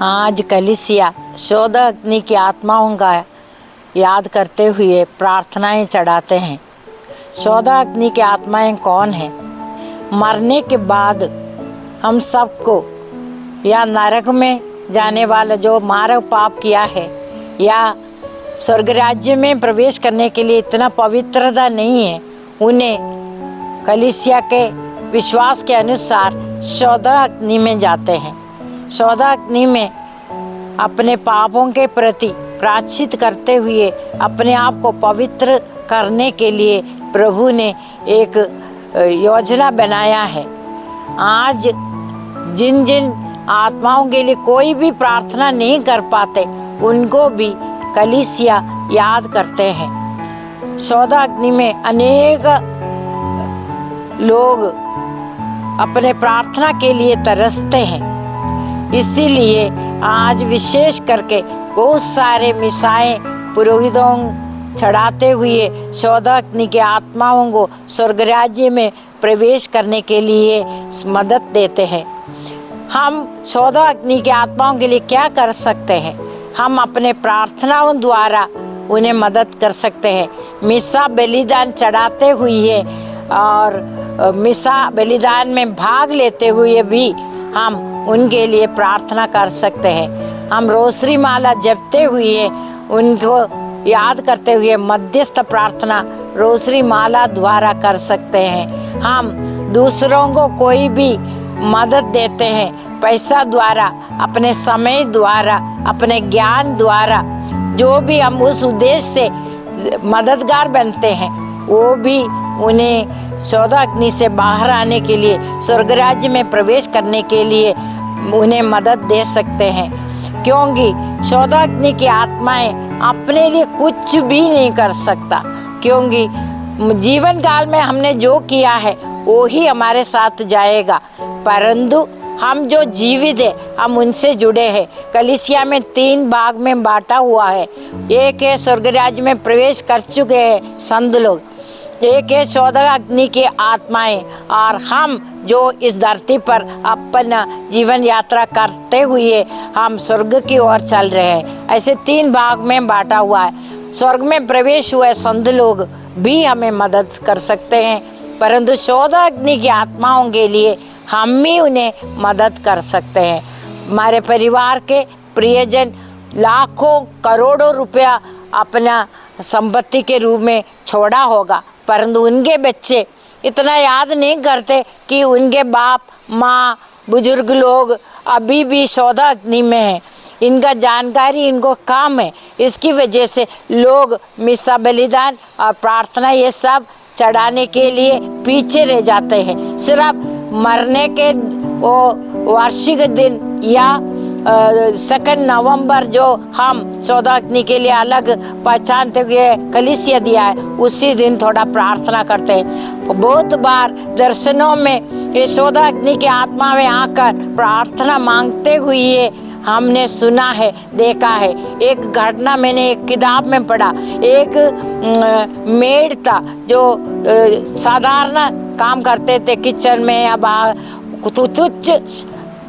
आज कलीसिया शोध अग्नि की आत्माओं का याद करते हुए प्रार्थनाएं चढ़ाते हैं। शोध अग्नि की आत्माएं कौन हैं? मरने के बाद हम सबको या नरक में जाने वाला जो मानव पाप किया है या स्वर्ग राज्य में प्रवेश करने के लिए इतना पवित्रता नहीं है, उन्हें कलीसिया के विश्वास के अनुसार शोध अग्नि में जाते हैं। शोध अग्नि में अपने पापों के प्रति प्रायश्चित करते हुए अपने आप को पवित्र करने के लिए प्रभु ने एक योजना बनाया है। आज जिन जिन आत्माओं के लिए कोई भी प्रार्थना नहीं कर पाते, उनको भी कलीसिया याद करते हैं। शोध अग्नि में अनेक लोग अपने प्रार्थना के लिए तरसते हैं, इसीलिए आज विशेष करके बहुत सारे मिसाएं पुरोहितों चढ़ाते हुए शोध अग्नि के आत्माओं को स्वर्ग राज्य में प्रवेश करने के लिए मदद देते हैं। हम शोध अग्नि के आत्माओं के लिए क्या कर सकते हैं? हम अपने प्रार्थनाओं द्वारा उन्हें मदद कर सकते हैं। मिसा बलिदान चढ़ाते हुए और मिसा बलिदान में भाग लेते हुए भी हम उनके लिए प्रार्थना कर सकते हैं। हम रोसरी माला जपते हुए उनको याद करते हुए मध्यस्थ प्रार्थना रोसरी माला द्वारा कर सकते हैं। हम दूसरों को कोई भी मदद देते हैं, पैसा द्वारा, अपने समय द्वारा, अपने ज्ञान द्वारा, जो भी हम उस उद्देश्य से मददगार बनते हैं, वो भी उन्हें शोध अग्नि से बाहर आने के लिए, स्वर्ग राज्य में प्रवेश करने के लिए उन्हें मदद दे सकते हैं। क्योंकि शोध अग्नि की आत्माएं अपने लिए कुछ भी नहीं कर सकता, क्योंकि जीवन काल में हमने जो किया है वो ही हमारे साथ जाएगा। परंतु हम जो जीवित है, हम उनसे जुड़े हैं। कलीसिया में 3 भाग में बांटा हुआ है। एक है स्वर्ग राज्य में प्रवेश कर चुके हैं संत लोग, एक है शोध अग्नि की आत्माएं, और हम जो इस धरती पर अपना जीवन यात्रा करते हुए हम स्वर्ग की ओर चल रहे हैं। ऐसे 3 भाग में बांटा हुआ है। स्वर्ग में प्रवेश हुए संत लोग भी हमें मदद कर सकते हैं, परंतु शोध अग्नि की आत्माओं के लिए हम ही उन्हें मदद कर सकते हैं। हमारे परिवार के प्रियजन लाखों करोड़ों रुपया अपना संपत्ति के रूप में छोड़ा होगा, परंतु उनके बच्चे इतना याद नहीं करते कि उनके बाप माँ बुजुर्ग लोग अभी भी शोध अग्नि में हैं। इनका जानकारी इनको काम है, इसकी वजह से लोग मिसा बलिदान और प्रार्थना ये सब चढ़ाने के लिए पीछे रह जाते हैं। सिर्फ मरने के वो वार्षिक दिन या 2 नवंबर जो हम शोध अग्नि के लिए अलग पहचानते हुए कलीसिया दिया है, उसी दिन थोड़ा प्रार्थना करते हैं। बहुत बार दर्शनों में ये शोध अग्नि की आत्मा में आकर प्रार्थना मांगते हुए हमने सुना है, देखा है। एक घटना मैंने एक किताब में पढ़ा। एक मेड था जो साधारण काम करते थे किचन में, अब तुच्छ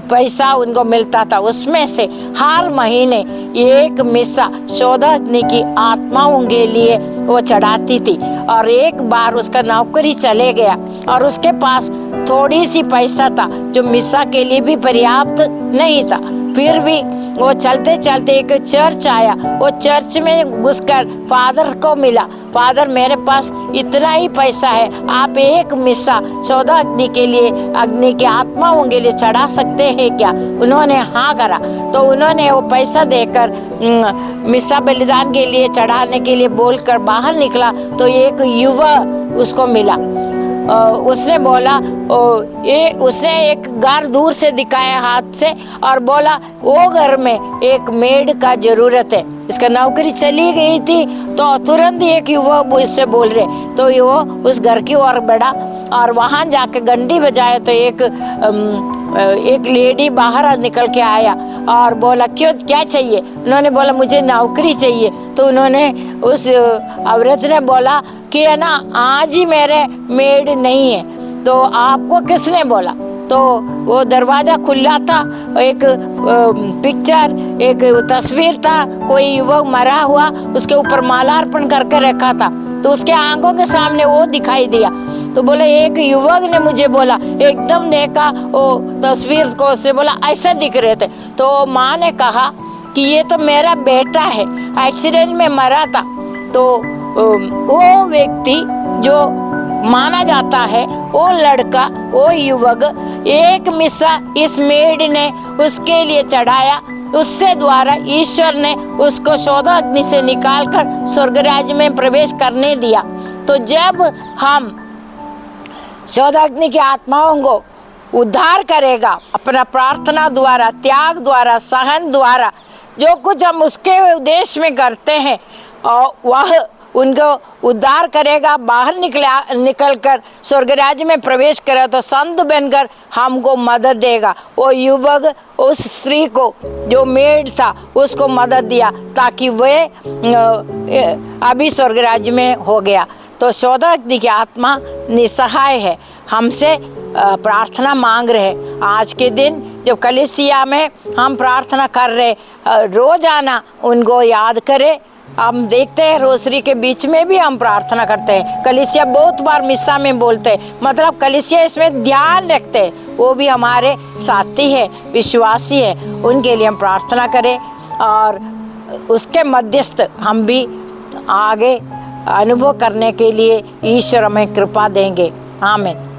पैसा उनको मिलता था, उसमें से हर महीने एक मिसा शोध अग्नि की आत्माओं के लिए वो चढ़ाती थी। और एक बार उसका नौकरी चले गया और उसके पास थोड़ी सी पैसा था जो मिसा के लिए भी पर्याप्त नहीं था। फिर भी वो चलते चलते एक चर्च आया। वो चर्च में घुसकर फादर को मिला। फादर, मेरे पास इतना ही पैसा है, आप एक मिसा शोध अग्नि के लिए, अग्नि की आत्माओं के लिए चढ़ा सकते हैं क्या? उन्होंने हाँ करा, तो उन्होंने वो पैसा देकर मिसा बलिदान के लिए चढ़ाने के लिए बोलकर बाहर निकला, तो एक युवा उसको मिला। उसने बोला, उसने एक घर दूर से दिखाया हाथ से और बोला, वो घर में एक मेड का जरूरत है। इसका नौकरी चली गई थी, तो तुरंत एक युवक इससे बोल रहे, तो वो उस घर की ओर बढ़ा और वहाँ जाके घंटी बजाया, तो एक लेडी बाहर निकल के आया और बोला, क्यों, क्या चाहिए? उन्होंने बोला, मुझे नौकरी चाहिए। तो उन्होंने उस औरत ने बोला कि है ना, आज ही मेरे मेड नहीं है। तो आपको किसने बोला? तो वो दरवाज़ा खुला था, एक पिक्चर, एक तस्वीर था, कोई युवक मरा हुआ, उसके ऊपर मालार्पण करके रखा था। तो उसके आंखों के सामने वो दिखाई दिया। तो बोले एक युवक ने मुझे बोला, एकदम देखा वो तस्वीर को, उसने बोला ऐसे दिख रहे थे। तो माँ ने कहा कि ये तो मेरा बेटा है, एक्सीडेंट में मरा था। तो वो व्यक्ति जो माना जाता है, वो लड़का, वो युवक, एक मिस्सा इस मेड ने उसके लिए चढ़ाया, उससे द्वारा ईश्वर ने उसको शोधा अग्नि से निकालकर स्वर्ग राज्य में प्रवेश करने दिया। तो जब हम शोधा अग्नि की आत्माओं को उद्धार करेगा, अपना प्रार्थना द्वारा, त्याग द्वारा, सहन द्वारा, जो कुछ हम उसके उद्देश्य में करते हैं, और वह उनको उद्धार करेगा, बाहर निकल कर स्वर्ग राज्य में प्रवेश करे, तो संत बनकर हमको मदद देगा। वो युवक उस स्त्री को, जो मेड था, उसको मदद दिया, ताकि वे अभी स्वर्ग राज्य में हो गया। तो शोधा अग्नि की आत्मा निसहाय है, हमसे प्रार्थना मांग रहे। आज के दिन जब कलीसिया में हम प्रार्थना कर रहे, रोजाना उनको याद करें। हम देखते हैं रोसरी के बीच में भी हम प्रार्थना करते हैं, कलीसिया बहुत बार मिस्सा में बोलते हैं, मतलब कलीसिया इसमें ध्यान रखते हैं। वो भी हमारे साथी है, विश्वासी है, उनके लिए हम प्रार्थना करें और उसके मध्यस्थ हम भी आगे अनुभव करने के लिए ईश्वर हमें कृपा देंगे। आमीन।